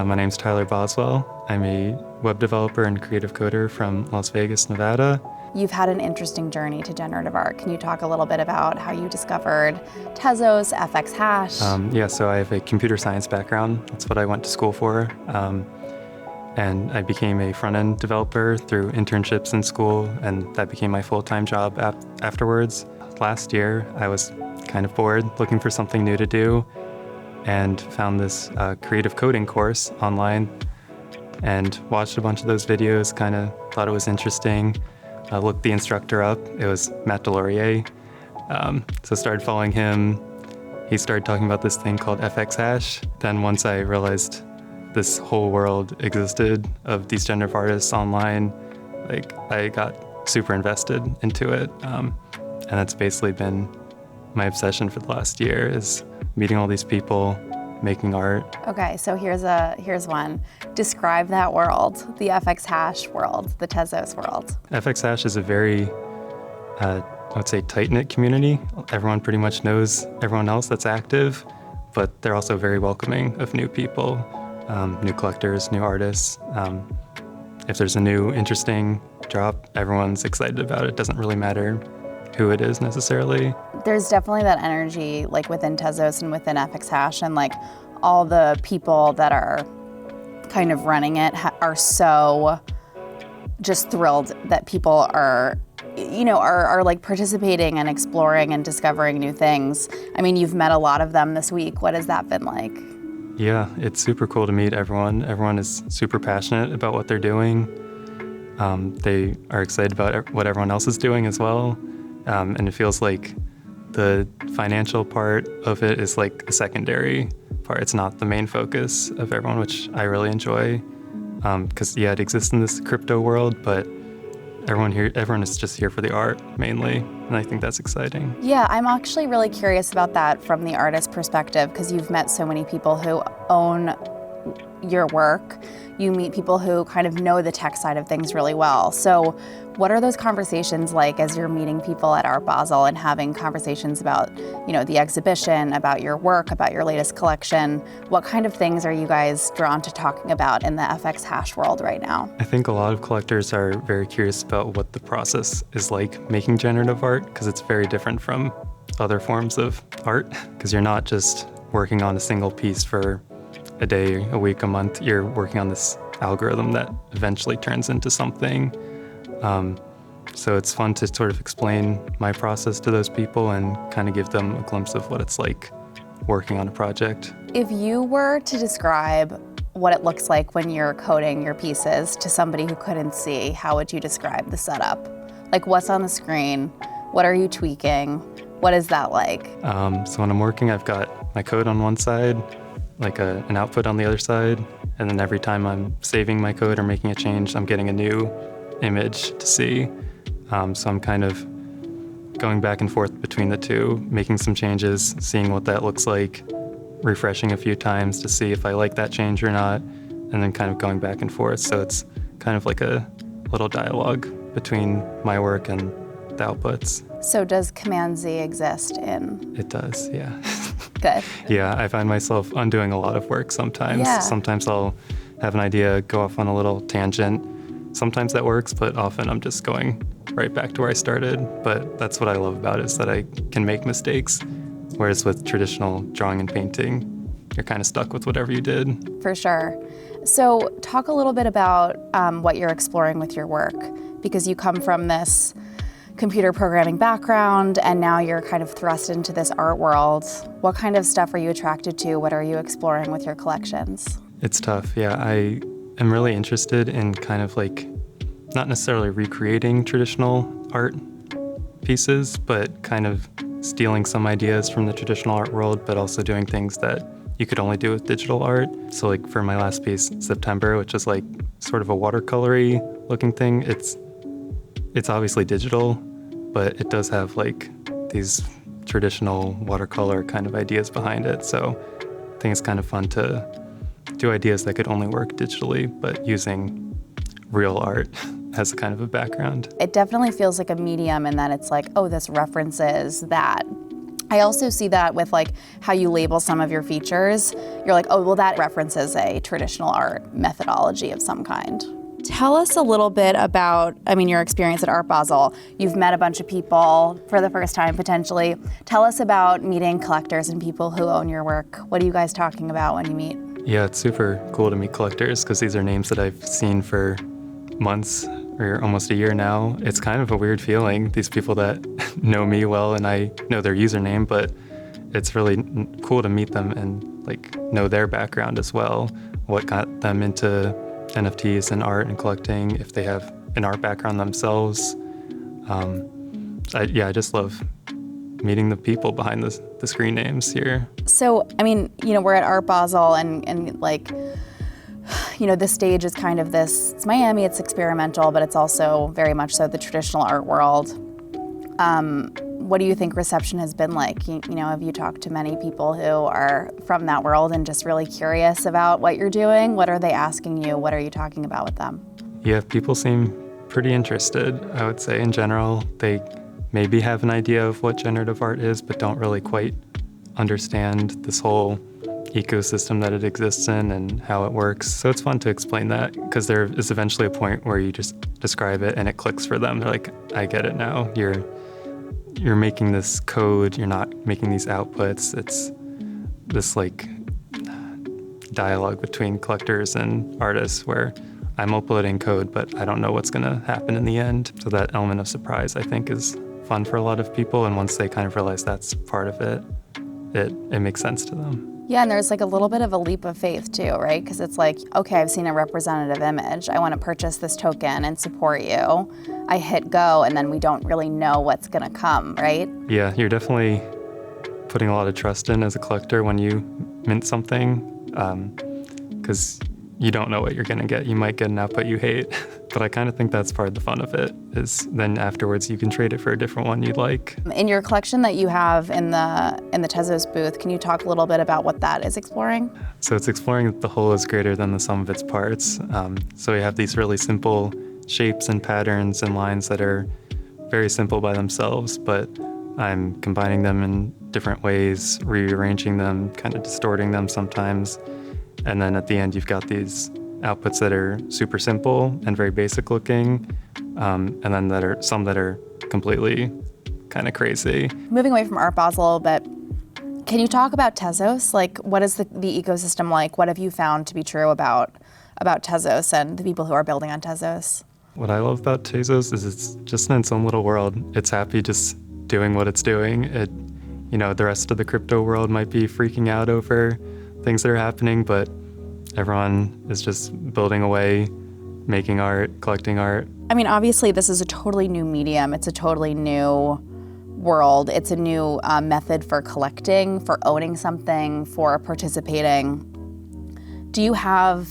My name's Tyler Boswell. I'm a web developer and creative coder from Las Vegas, Nevada. You've had an interesting journey to generative art. Can you talk a little bit about how you discovered Tezos, FX Hash? So I have a computer science background. That's what I went to school for. And I became a front-end developer through internships in school, and that became my full-time job afterwards. Last year, I was kind of bored, looking for something new to do, and found this creative coding course online and watched a bunch of those videos, kind of thought it was interesting. I looked the instructor up. It was Matt Delorier. So started following him. He started talking about this thing called FX Hash. Then once I realized this whole world existed of these generative artists online, I got super invested into it. And that's basically been my obsession for the last year, is meeting all these people, making art. Okay, so here's one. Describe that world, the FX Hash world, the Tezos world. FX Hash is a very, I would say, tight-knit community. Everyone pretty much knows everyone else that's active, but they're also very welcoming of new people, new collectors, new artists. If there's a new interesting drop, everyone's excited about it. It doesn't really matter who it is necessarily. There's definitely that energy within Tezos and within FX Hash, and all the people that are kind of running it are so just thrilled that people are participating and exploring and discovering new things. I mean, you've met a lot of them this week. What has that been like? Yeah, it's super cool to meet everyone. Everyone is super passionate about what they're doing. They are excited about what everyone else is doing as well. And it feels like the financial part of it is a secondary part. It's not the main focus of everyone, which I really enjoy. Because it exists in this crypto world, but everyone is just here for the art mainly, and I think that's exciting. Yeah, I'm actually really curious about that from the artist perspective, because you've met so many people who own your work. You meet people who kind of know the tech side of things really well. So what are those conversations like as you're meeting people at Art Basel and having conversations about, the exhibition, about your work, about your latest collection? What kind of things are you guys drawn to talking about in the FX Hash world right now? I think a lot of collectors are very curious about what the process is like making generative art, because it's very different from other forms of art, because you're not just working on a single piece for a day, a week, a month. You're working on this algorithm that eventually turns into something. So it's fun to sort of explain my process to those people and kind of give them a glimpse of what it's like working on a project. If you were to describe what it looks like when you're coding your pieces to somebody who couldn't see, how would you describe the setup? What's on the screen? What are you tweaking? What is that like? So when I'm working, I've got my code on one side, an output on the other side, and then every time I'm saving my code or making a change, I'm getting a new image to see. So I'm kind of going back and forth between the two, making some changes, seeing what that looks like, refreshing a few times to see if I like that change or not, and then kind of going back and forth. So it's kind of like a little dialogue between my work and the outputs. So does Command Z exist in? It does, yeah. Good. Yeah, I find myself undoing a lot of work sometimes. Yeah. Sometimes I'll have an idea, go off on a little tangent. Sometimes that works, but often I'm just going right back to where I started. But that's what I love about it, is that I can make mistakes. Whereas with traditional drawing and painting, you're kind of stuck with whatever you did. For sure. So talk a little bit about what you're exploring with your work, because you come from this computer programming background and now you're kind of thrust into this art world. What kind of stuff are you attracted to? What are you exploring with your collections? It's tough, yeah. I am really interested in kind of not necessarily recreating traditional art pieces, but kind of stealing some ideas from the traditional art world, but also doing things that you could only do with digital art. So for my last piece, September, which is sort of a watercolory looking thing, it's obviously digital, but it does have these traditional watercolor kind of ideas behind it. So I think it's kind of fun to do ideas that could only work digitally, but using real art as kind of a background. It definitely feels like a medium in that it's this references that I also see that with like how you label some of your features. You're like, oh, well, that references a traditional art methodology of some kind. Tell us a little bit about, your experience at Art Basel. You've met a bunch of people for the first time, potentially. Tell us about meeting collectors and people who own your work. What are you guys talking about when you meet? Yeah, it's super cool to meet collectors because these are names that I've seen for months or almost a year now. It's kind of a weird feeling, these people that know me well and I know their username, but it's really cool to meet them and like know their background as well, what got them into NFTs and art and collecting, if they have an art background themselves. I just love meeting the people behind the screen names here. So, we're at Art Basel and like, the stage is kind of this, it's Miami, it's experimental, but it's also very much so the traditional art world. What do you think reception has been like? Have you talked to many people who are from that world and just really curious about what you're doing? What are they asking you? What are you talking about with them? Yeah, people seem pretty interested, I would say. In general, they maybe have an idea of what generative art is, but don't really quite understand this whole ecosystem that it exists in and how it works. So it's fun to explain that because there is eventually a point where you just describe it and it clicks for them. They're like, I get it now. You're making this code, you're not making these outputs. It's this like dialogue between collectors and artists where I'm uploading code, but I don't know what's gonna happen in the end. So that element of surprise, I think, is fun for a lot of people. And once they kind of realize that's part of it, it makes sense to them. Yeah, and there's like a little bit of a leap of faith too, right? Because it's like, okay, I've seen a representative image. I want to purchase this token and support you. I hit go, and then we don't really know what's going to come, right? Yeah, you're definitely putting a lot of trust in as a collector when you mint something, because you don't know what you're going to get. You might get an output you hate, but I kind of think that's part of the fun of it, is then afterwards you can trade it for a different one you'd like. In your collection that you have in the Tezos booth, can you talk a little bit about what that is exploring? So it's exploring that the whole is greater than the sum of its parts. So we have these really simple shapes and patterns and lines that are very simple by themselves, but I'm combining them in different ways, rearranging them, kind of distorting them sometimes. And then at the end, you've got these outputs that are super simple and very basic looking, and then some that are completely kind of crazy. Moving away from Art Basel a little bit, can you talk about Tezos? Like, what is the ecosystem like? What have you found to be true about Tezos and the people who are building on Tezos? What I love about Tezos is it's just in its own little world. It's happy just doing what it's doing. The rest of the crypto world might be freaking out over things that are happening, but everyone is just building away, making art, collecting art. Obviously this is a totally new medium. It's a totally new world. It's a new method for collecting, for owning something, for participating. Do you have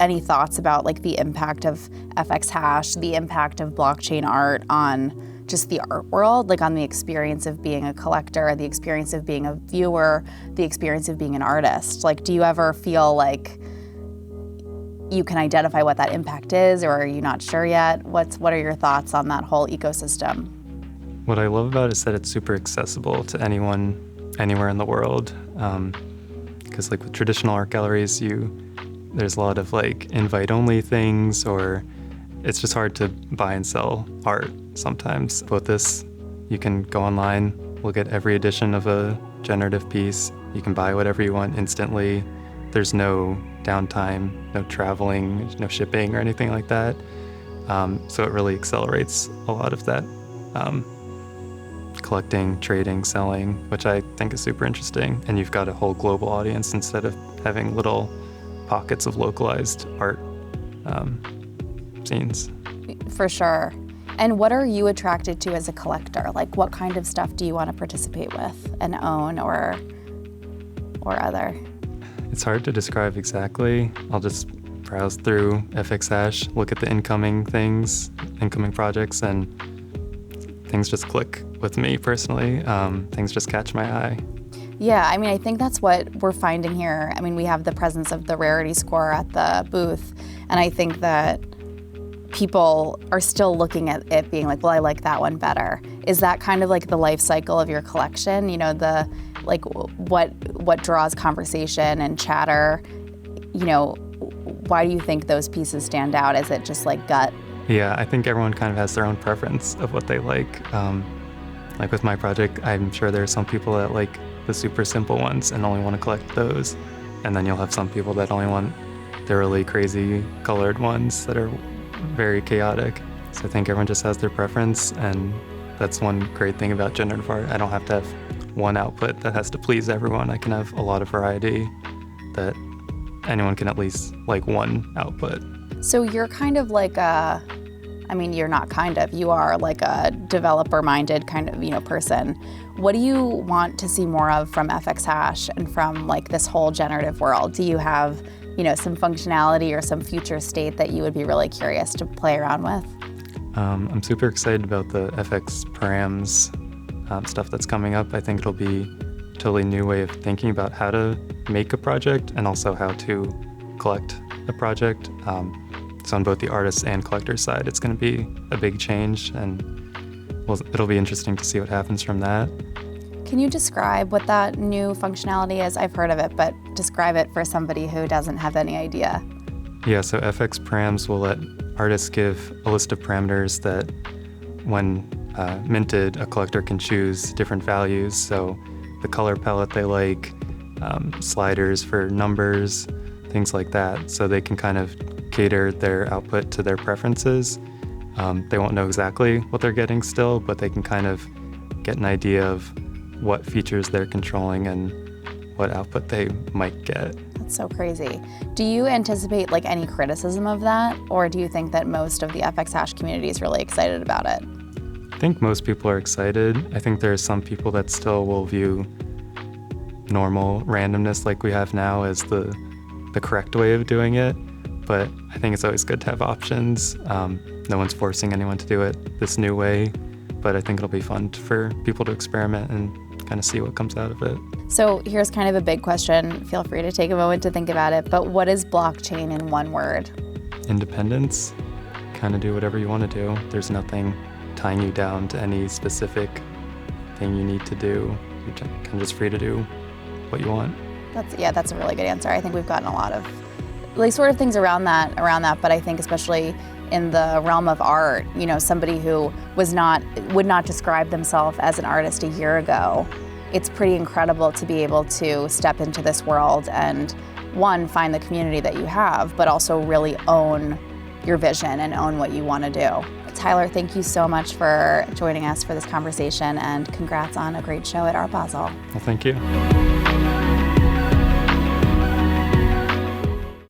any thoughts about like the impact of FX hash, the impact of blockchain art on just the art world, like on the experience of being a collector, the experience of being a viewer, the experience of being an artist? Like, do you ever feel like you can identify what that impact is, or are you not sure yet? What are your thoughts on that whole ecosystem? What I love about it is that it's super accessible to anyone, anywhere in the world. Because like with traditional art galleries, there's a lot of like invite-only things, or it's just hard to buy and sell art sometimes. With this, you can go online, look at every edition of a generative piece. You can buy whatever you want instantly. There's no downtime, no traveling, no shipping or anything like that. So it really accelerates a lot of that collecting, trading, selling, which I think is super interesting. And you've got a whole global audience instead of having little pockets of localized art scenes. For sure. And what are you attracted to as a collector? Like, what kind of stuff do you want to participate with and own or other? It's hard to describe exactly. I'll just browse through FX hash, look at the incoming projects, and things just click with me personally. Things just catch my eye. Yeah, I think that's what we're finding here. We have the presence of the rarity score at the booth, and I think that people are still looking at it being like, well, I like that one better. Is that kind of like the life cycle of your collection? You know, the like what draws conversation and chatter? You know, why do you think those pieces stand out? Is it just like gut? Yeah, I think everyone kind of has their own preference of what they like. Like with my project, I'm sure there are some people that like the super simple ones and only want to collect those. And then you'll have some people that only want the really crazy colored ones that are very chaotic. So I think everyone just has their preference, and that's one great thing about generative art. I don't have to have one output that has to please everyone. I can have a lot of variety that anyone can at least like one output. So you're kind of like you're not kind of, you are like a developer-minded kind of, person. What do you want to see more of from FX Hash and from like this whole generative world? Do you have, some functionality or some future state that you would be really curious to play around with? I'm super excited about the FX params stuff that's coming up. I think it'll be a totally new way of thinking about how to make a project and also how to collect a project. So on both the artist and collector side, it's going to be a big change, and it'll be interesting to see what happens from that. Can you describe what that new functionality is? I've heard of it, but describe it for somebody who doesn't have any idea. Yeah, so FX params will let artists give a list of parameters that, when minted, a collector can choose different values. So the color palette they like, sliders for numbers, things like that. So they can kind of cater their output to their preferences. They won't know exactly what they're getting still, but they can kind of get an idea of what features they're controlling and what output they might get. That's so crazy. Do you anticipate like any criticism of that, or do you think that most of the FX Hash community is really excited about it? I think most people are excited. I think there are some people that still will view normal randomness like we have now as the correct way of doing it, but I think it's always good to have options. No one's forcing anyone to do it this new way, but I think it'll be fun for people to experiment and kind of see what comes out of it. So here's kind of a big question. Feel free to take a moment to think about it, but what is blockchain in one word? Independence. Kind of do whatever you want to do. There's nothing tying you down to any specific thing you need to do. You're kind of just free to do what you want. That's a really good answer. I think we've gotten a lot of like sort of things around that, but I think especially in the realm of art, somebody who would not describe themselves as an artist a year ago, it's pretty incredible to be able to step into this world and, one, find the community that you have, but also really own your vision and own what you want to do. Tyler, thank you so much for joining us for this conversation, and congrats on a great show at Art Basel. Well, thank you.